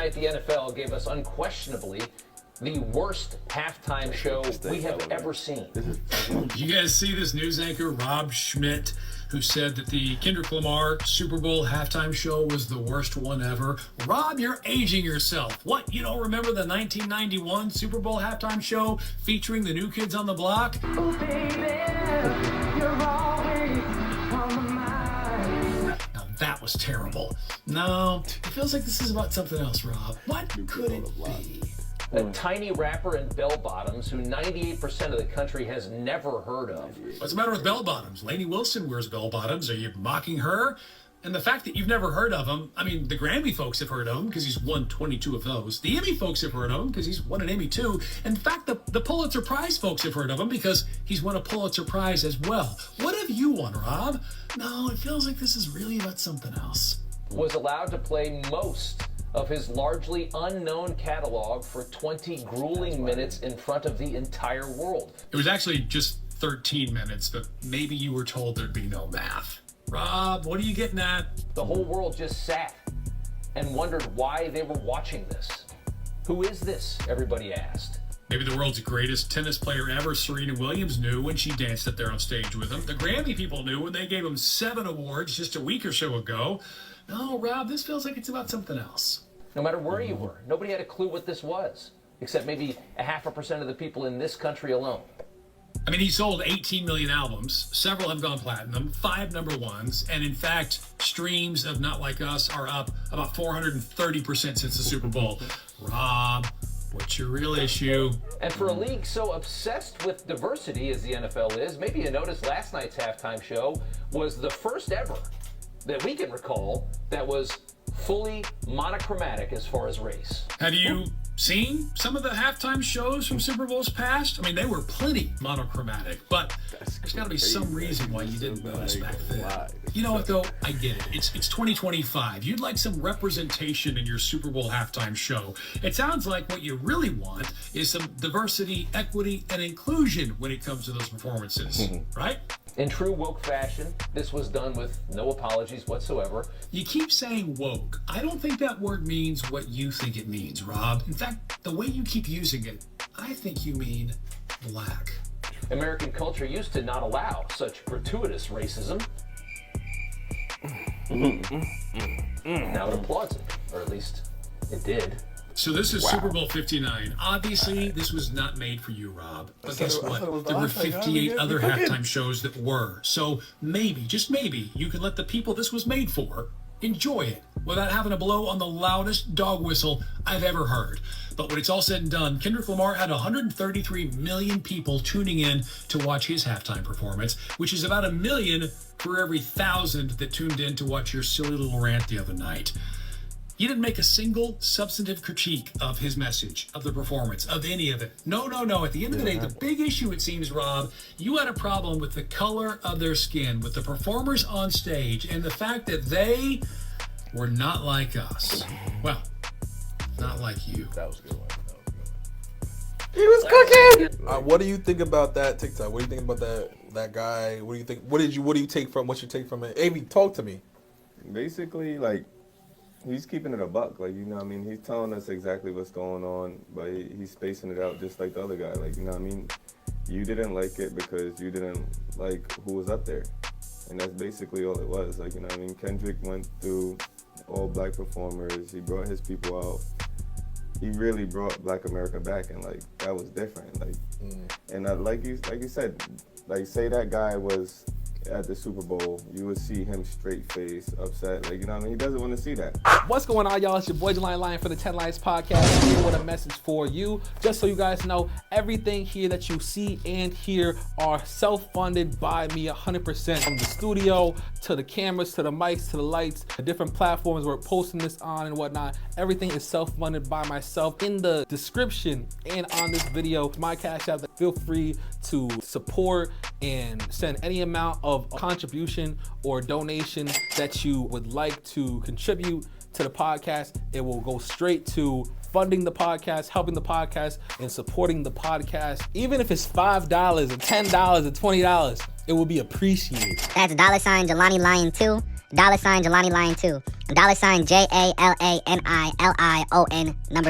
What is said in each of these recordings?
night, the NFL gave us unquestionably the worst halftime show we have ever seen. You guys see this news anchor, Rob Schmidt, who said that the Kendrick Lamar Super Bowl halftime show was the worst one ever? Rob, you're aging yourself. What, you don't remember the 1991 Super Bowl halftime show featuring the New Kids on the Block? Oh, baby, you're always on my mind. Now that was terrible. No, it feels like this is about something else, Rob. What could it be? A tiny rapper in bell bottoms who 98% of the country has never heard of. What's the matter with bell bottoms? Lainey Wilson wears bell bottoms. Are you mocking her? And the fact that you've never heard of him, I mean, the Grammy folks have heard of him because he's won 22 of those. The Emmy folks have heard of him because he's won an Emmy too. In fact, the Pulitzer Prize folks have heard of him because he's won a Pulitzer Prize as well. What have you won, Rob? No, it feels like this is really about something else. Was allowed to play most of his largely unknown catalog for 20 grueling minutes in front of the entire world. It was actually just 13 minutes, but maybe you were told there'd be no math. Rob, what are you getting at? The whole world just sat and wondered why they were watching this. Who is this? Everybody asked. Maybe the world's greatest tennis player ever, Serena Williams, knew when she danced up there on stage with him. The Grammy people knew when they gave him 7 awards just a week or so ago. No, Rob, this feels like it's about something else. No matter where you were, nobody had a clue what this was, except maybe 0.5% of the people in this country alone. I mean, he sold 18 million albums. Several have gone platinum, 5 number ones, and in fact, streams of Not Like Us are up about 430% since the Super Bowl. Rob, what's your real issue? And for a league so obsessed with diversity as the NFL is, maybe you noticed last night's halftime show was the first ever that we can recall that was fully monochromatic as far as race. Have you seen some of the halftime shows from Super Bowls past? I mean, they were plenty monochromatic, but there's got to be some reason why you didn't notice back then. You know what, though? I get it. It's 2025. You'd like some representation in your Super Bowl halftime show. It sounds like what you really want is some diversity, equity, and inclusion when it comes to those performances, right? In true woke fashion, this was done with no apologies whatsoever. You keep saying woke. I don't think that word means what you think it means, Rob. In fact, the way you keep using it, I think you mean black. American culture used to not allow such gratuitous racism. Now it applauds it, or at least it did. So this is Super Bowl 59. Obviously, this was not made for you, Rob. But guess what? There were 58 other halftime shows that were. So maybe, just maybe, you can let the people this was made for enjoy it without having to blow on the loudest dog whistle I've ever heard. But when it's all said and done, Kendrick Lamar had 133 million people tuning in to watch his halftime performance, which is about 1 million for every 1,000 that tuned in to watch your silly little rant the other night. You didn't make a single substantive critique of his message, of the performance, of any of it. No. At the end of the day, the big issue, it seems, Rob, you had a problem with the color of their skin, with the performers on stage, and the fact that they were not like us. Well, not like you. That was a good one. He was cooking. What do you think about that TikTok? What do you think about that guy? What do you think? What do you take from? What's your take from it? Amy, talk to me. Basically, like, he's keeping it a buck, like, you know what I mean? He's telling us exactly what's going on, but he's spacing it out just like the other guy, like, you know what I mean? You didn't like it because you didn't like who was up there. And that's basically all it was, like, you know what I mean? Kendrick went through all black performers, he brought his people out. He really brought Black America back, and, like, that was different, like, and like you said, like, say that guy was at the Super Bowl, you would see him straight face, upset, like, you know what I mean? He doesn't want to see that. What's going on, y'all? It's your boy Jalani for the 10 Lions Podcast, here with a message for you. Just so you guys know, everything here that you see and hear are self-funded by me 100%. From the studio, to the cameras, to the mics, to the lights, the different platforms we're posting this on and whatnot. Everything is self-funded by myself. In the description and on this video, my Cash App, feel free to support and send any amount of contribution or donation that you would like to contribute to the podcast. It will go straight to funding the podcast, helping the podcast, and supporting the podcast. Even if it's $5 and $10 and $20, it will be appreciated. That's $Jalani Lion 2. $Jalani Lion 2. $JALANILION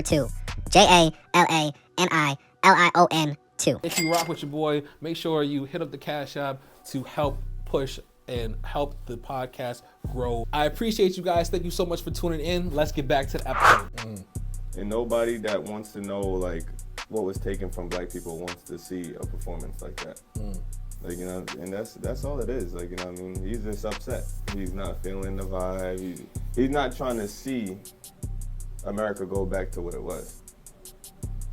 2. JALANILION 2. If you rock with your boy, make sure you hit up the Cash App to help push and help the podcast grow. I appreciate you guys. Thank you so much for tuning in. Let's get back to the episode. And nobody that wants to know like what was taken from black people wants to see a performance like that. Like, you know, and that's all it is. Like, you know what I mean? He's just upset. He's not feeling the vibe. He's not trying to see America go back to what it was.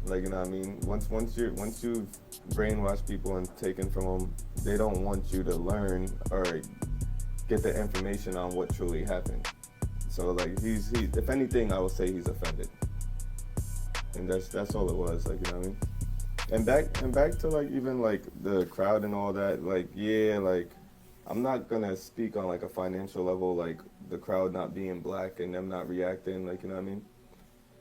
Like, you know what I mean? Once you brainwash people and taken from them, they don't want you to learn or get the information on what truly happened. So like he's if anything, I would say he's offended. And that's all it was, like, you know what I mean? And back to like even like the crowd and all that, like, yeah, like I'm not gonna speak on like a financial level, like the crowd not being black and them not reacting, like, you know what I mean?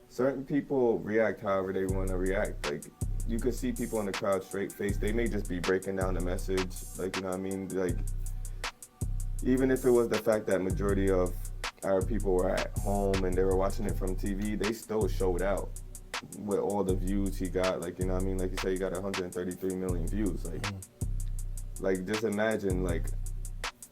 Certain people react however they want to react. Like, you could see people in the crowd straight face. They may just be breaking down the message, like, you know what I mean? Like, even if it was the fact that majority of our people were at home and they were watching it from TV, they still showed out with all the views he got. Like, you know what I mean? Like you say, he got 133 million views. Like just imagine, like,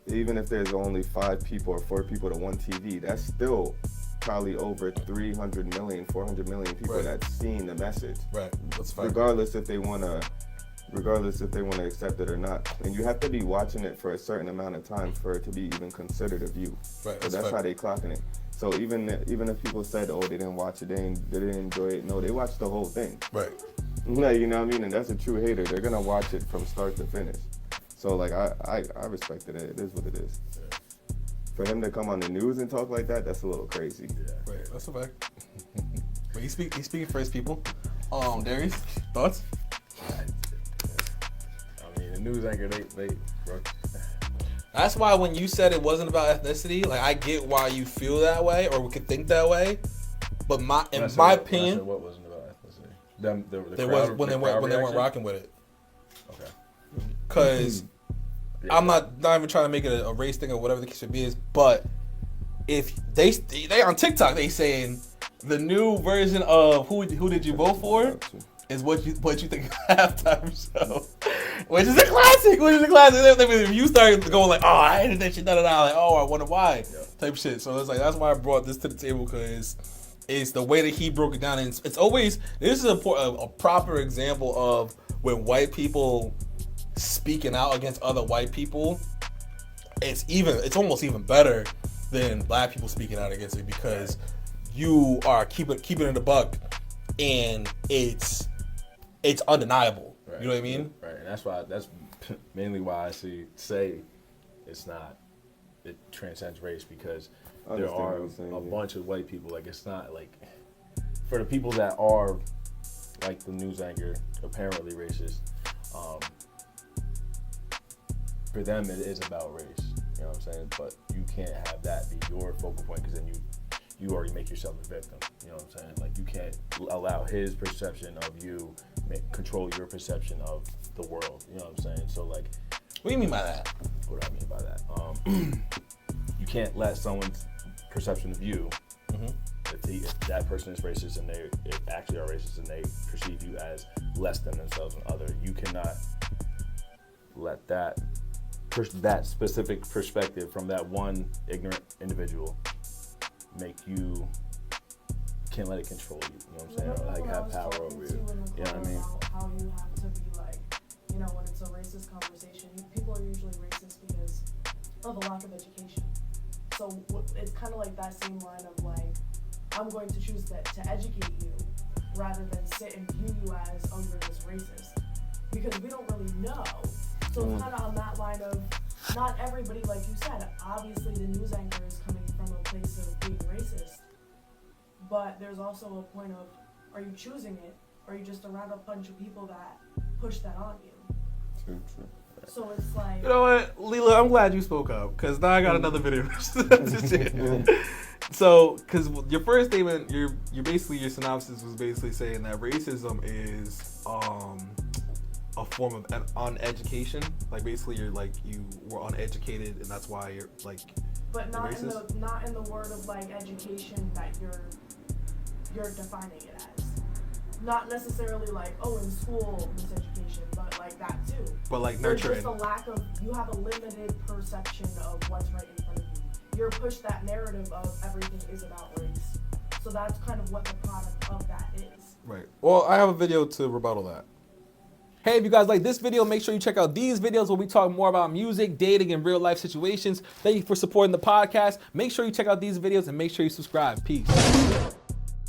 even if there's only 5 people or 4 people to one TV, that's still probably over 300 million, 400 million people that's seen the message. Right. That's fine. Regardless if they want to accept it or not. And you have to be watching it for a certain amount of time for it to be even considered a view. Right. So that's how they clocking it. So even if people said, oh, they didn't watch it, they didn't enjoy it, no, they watched the whole thing. Right. Like, you know what I mean? And that's a true hater. They're gonna watch it from start to finish. So like I respected it. It is what it is. Yeah. For him to come on the news and talk like that, that's a little crazy. Yeah. Right. That's a fact. But he's speaking for his people. Darius, thoughts? I mean, the news anchor, they bro. That's why when you said it wasn't about ethnicity, like, I get why you feel that way or could think that way. But in my opinion, what wasn't about ethnicity? They weren't rocking with it. Okay. Because I'm not even trying to make it a race thing or whatever the case should be, but if they on TikTok, they saying the new version of who did you vote for is what you think of the halftime show, which is a classic. If you start going like, oh, I hated that shit, like, oh, I wonder why, type shit. So it's like, that's why I brought this to the table, because it's the way that he broke it down, and it's always, this is a proper example of when white people speaking out against other white people. It's almost even better than black people speaking out against it, because you are keeping it a buck, and it's undeniable. Right. You know what I mean? Right, and that's mainly why I say it transcends race, because there are a bunch of white people. Like, it's not like, for the people that are like the news anchor, apparently racist, for them it is about race. You know what I'm saying? But you can't have that be your focal point, because then you already make yourself a victim. You know what I'm saying? Like, you can't allow his perception of you control your perception of the world. You know what I'm saying? So like, what do you mean by that? What do I mean by that? You can't let someone's perception of you, if that person is racist and they actually are racist and they perceive you as less than themselves and other, you cannot let that specific perspective from that one ignorant individual make you, can't let it control you. You know what I'm saying? Or like have power over you. You know what I mean? How you have to be like, you know, when it's a racist conversation, people are usually racist because of a lack of education. So it's kind of like that same line of like, I'm going to choose to educate you rather than sit and view you as, oh, you're just racist. Because we don't really know. So it's kind of on that line of, not everybody, like you said, obviously the news anchor is coming from a place of being racist. But there's also a point of, are you choosing it, or are you just around a bunch of people that push that on you? True. So it's like, You know what, Leela, I'm glad you spoke up, because now I got another video. So, because your first statement, your synopsis was basically saying that racism is a form of uneducation. Like, basically, you were uneducated, and that's why you're like But not in the word of like education that you're defining it as. Not necessarily like, oh, in school miseducation, but like that too. But like There's nurturing. just a lack of, you have a limited perception of what's right in front of you. You're pushed that narrative of everything is about race. So that's kind of what the product of that is. Right. Well, I have a video to rebuttal that. Hey, if you guys like this video, make sure you check out these videos where we talk more about music, dating, and real life situations. Thank you for supporting the podcast. Make sure you check out these videos and make sure you subscribe. Peace.